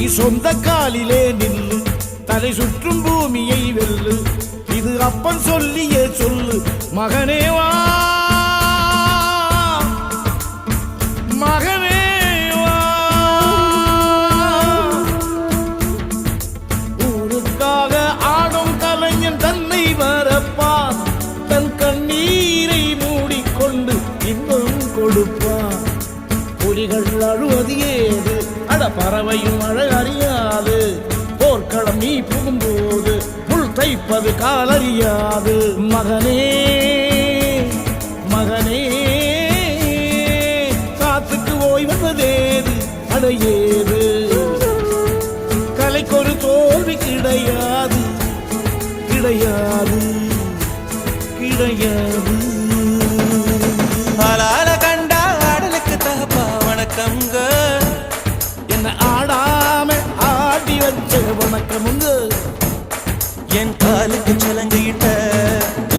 சொந்த காலிலே நில்லு, தலை சுற்றும் பூமியை வெல்லு. இது அப்பன் சொல்லியே சொல்லு, மகனே வா மகனே வா. ஊருக்காக ஆடும் கலைஞன் தன்னை வரப்பான், தன் கண்ணீரை மூடிக்கொண்டு இன்பம் கொடுப்பான். புலிகள் அழுவது ஏது, அட பறவையும் அழ அறியாது. போர்க்களம் நீ புகும்போது முள் தைப்பது காலறியாது. மகனே மகனே காத்துக்கு ஓய்வதேது, அடையேது. கலைக்கொரு தோல்வி கிடையாது கிடையாது கிடையாது. ஆளால கண்டா ஆடலுக்கு தகப்பா வணக்கம்ங்க, என்ன ஆடாம ஆடி வச்ச வணக்கமுங்க. என் காலுக்கு சலங்கையிட்ட